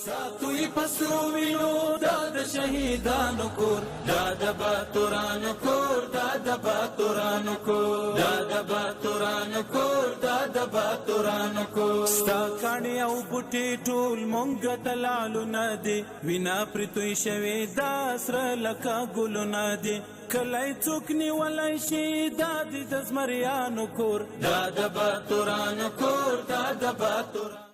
ساتوی پسرو وینو دا د شهیدانو کور دا د باتورانو کور دا د باتورانو کور دا د باتورانو کور دا د باتورانو کور ستا کاڼي او بوټي ټول مونږ ته لالونه دي وینا پرتوی شوي دا سره لکه ګلونه دي کله څوک نیولی شي دا د زمریانو کور دا د باتورانو کور دا د باتورانو.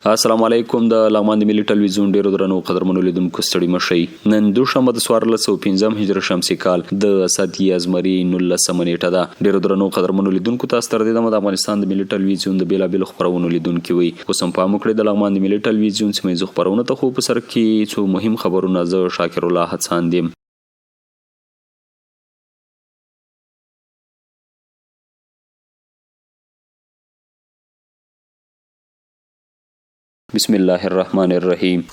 السلام علیکم. د لغمان د ملي ټلویزیون ډیرو درنو قدرمنو لیدونکو ستړي مشئ. نن دوشنبه د 1405 هجری شمسي کال د اسد یازمري 19 نیټه ده. ډیرو درنو قدرمنو لیدونکو تاسو تر دې د افغانستان د ملي ټلویزیون د بیلابل خبرونو لیدونکو وي. اوس هم پام وکړئ د لغمان د ملي ټلویزیون سیمه خبرونه ته خو په سر کې څو مهم خبرونه زه شاکر الله حسن دیم. بسم الله الرحمن الرحیم.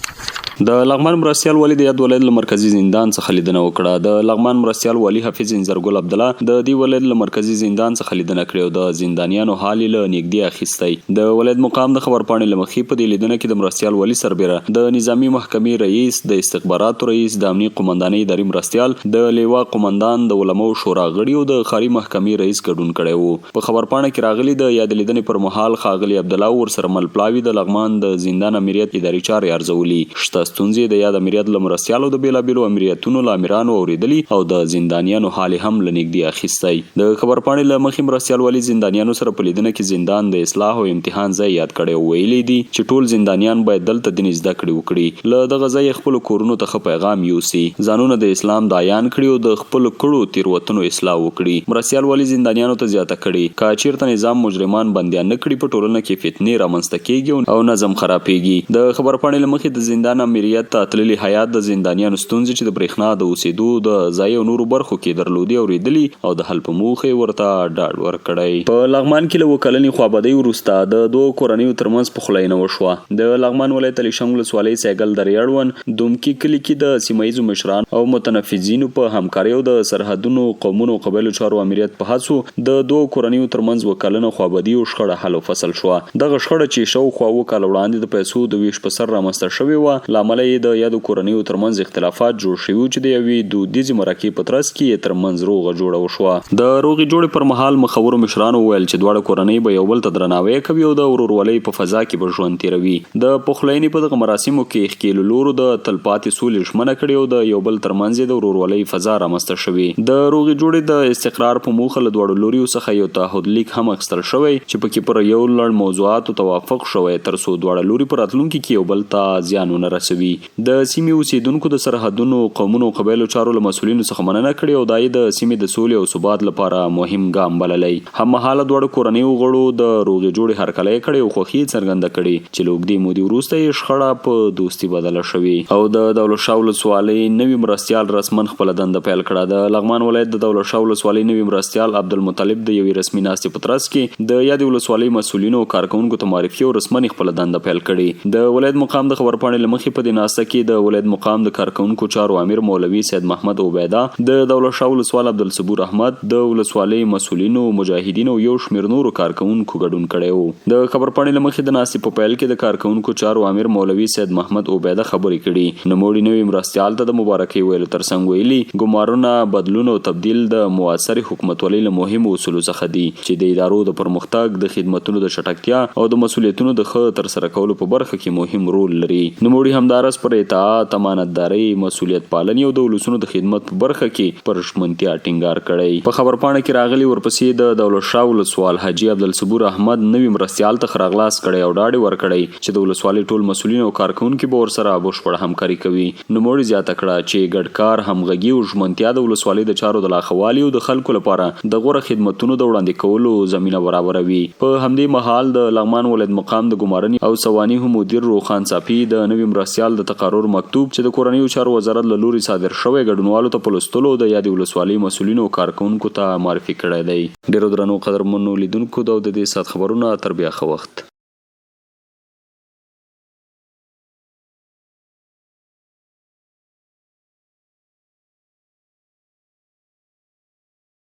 د لغمان مرستیال والی د یاد ولایت له مرکزی زندان څخه لیدنه وکړه. د لغمان مرستیال والی حافظ انځرګل عبد الله د دې ولایت له مرکزی زندان څخه لیدنه کړې او د زندانیانو حال له نږدې اخیستی. د ولایت مقام د خبرپاڼې له مخې په دې لیدنه کې د مرستیال والی سربېره د نظامی محکمې رئیس، د استخباراتو رئیس، د امنیه قومندانۍ ادارې مرستیال، د لیوا قومندان، د علماو شورا غړي او د ښاري محکمې رئیس ګډون کړی وو. په خبرپاڼه کې راغلي د یاد لیدنې پر مهال ښاغلي عبد الله ورسره ملپلاوي د لغمان د زندان امریت اداري چارې ارزولي. شته ستونزې د یاد امریت له مرستیالو د بیلابیلو امریتونو له امیرانو اوریدلی او د زندانیانو حال هم له نږدې اخیستی. د خبرپاڼې له مخې مرستیال والی زندانیانو سره په لیدنه کې زندان د اصلاح او امتحان ځای یاد کړی او ویلي دي چې ټول زندانیان باید دلته دین زده کړې وکړي، له دغه ځای خپلو کورونو ته ښه پیغام یوسي، ځانونه د اسلام دایان کړي او د خپلو کړو تېروتنو اصلاح وکړي. مرستیال والی زندانیانو ته زیاته کړي که چیرته نظام مجرمان بندیان نه کړي په ټولنه کې فتنې رامنځته کیږي او نظم خرابېږي. د خبرپاڼې له مخې د زندان امریت ته تللي هیات د زندانیانو ستونزې چې د برېښنا د اوسېدو د ځای او نورو برخو کې درلودي اورېدلي او د حل په موخې ورته ډاډ ورکړی. په لغمان کې له 2 کلنې خوابدۍ وروسته د 2 کورنیو ترمنځ پخلاینه وشوه. د لغمان ولایت الیشنګ ولسوالۍ سیګل درې اړوند دومکي کلي کې د سیمه ییزو مشران او متنفذینو په همکارۍ او د سرحدونو قومونو قبایلو چارو امریت په هڅو د 2 کورنیو ترمنځ 2 کلنه خوابدۍ او شخړه حل او فصل شوه. دغه شخړه چې شاوخوا 2 کاله وړاندې د پیسو د ویش په سر رامنځته شوې وه، له امله یې د یادو کورنیو ترمنځ اختلافات جوړ شوي چې د یوې دودیزې مرکې په ترڅ کې یې ترمنځ روغه جوړه وشوه. د روغې جوړې پر مهال مخورو مشرانو وویل چې دواړه کورنۍ به یو بل ته درناوی کوي او د ورورولۍ په فضا کې به ژوند تېروي. د پخلاینې په دغه مراسمو کې ښکېلو لورو د تلپاتې سولې ژمنه کړې او د یو بل ترمنځ یې د ورورولۍ فضا رامنځته شوې. د روغې جوړې د استقرار په موخه له دواړو لوریو څخه یو تعهد لیک هم اخیستل شوی چې پکې پر یو لړ موضوعاتو توافق شوی تر څو دواړه لوري په راتلونکي کې یو بل ته زیان ونه رسوي. د سیمې اوسیدونکو د سرحدونو قومونو قبایلو چارو له مسؤلینو څخه مننه کړې او دا یې د سیمې د سولې او ثبات لپاره مهم ګام بللی. هممهاله دواړو کورنیو غړو د روغې جوړې هرکلی کړی او خوښي یې څرګنده کړې چې له اوږدې مودې وروسته یې شخړه په دوستي بدله شوې او د دولت شاه ولسوالۍ نوي مرستیال رسمن خپله دنده پیل کړه. د لغمان ولایت د دولت شاه ولسوالۍ نوي مرستیال عبدالمطلب د یوې رسمي ناستې په ترڅ کې د یادې ولسوالۍ مسؤلینو او کارکوونکو ته معرفي او رسمن خپله دنده پیل کړې. د ولایت مقام د خبرپاڼې له مخې په دې ناسته کې د ولایت مقام د کارکوونکو چارو امیر مولوي سید محمد عبیده، د دولت شاه ولسوال عبدالصبور احمد، د ولسوالۍ مسؤلینو، مجاهدینو او یو شمېر نورو کارکوونکو ګډون کړی و. د خبرپاڼې له مخې د ناستې په پیل کې د کارکوونکو چارو امیر مولوي سید محمد عبیده خبرې کړي. نوموړي نوي مرستیال ته د مبارکۍ ویلو ترڅنګ ویلي ګمارونه، بدلون او تبدیل د موثرې حکومتولۍ له مهمو اصولو څخه دي چې د ادارو د پرمختګ، د خدمتونو د چټکتیا او د مسؤلیتونو د ښه ترسره کولو په برخه کې مهم رول لري. نوموړي همداراز پر اطاعت، امانتدارۍ، مسؤلیت پالنې او د ولسونو د خدمت په برخه کې پر ژمنتیا ټینګار کړی. په خبرپاڼه کې راغلي ورپسې د دولت شاه ولسوال حاجي عبدالصبور احمد نوي مرستیال ته ښه راغلاست کړی او ډاډ یې ورکړی چې د ولسوالۍ ټول مسؤلین او کارکوونکي به ورسره بشپړه همکاري کوي. نوموړي زیاته کړه چې ګډ کار، همغږي او ژمنتیا د ولسوالۍ د چارو د لا ښه والي او د خلکو لپاره د غوره خدمتونو د وړاندې کولو زمینه برابروي. په همدې مهال د لغمان ولایت مقام د ګمارنې او سوانحو مدیر روخان صافي د نوي مرستیال د تقرر مکتوب چې د کورنیو چارو وزارت له لوري صادر شوی ګډونوالو ته په لوستلو د یادې ولسوالۍ مسؤلینو او کارکوونکو ته معرفي کړی دی. ډیرو درنو قدرمنو لیدونکو د دې ساعت خبرونه تر بیا ښه وخت.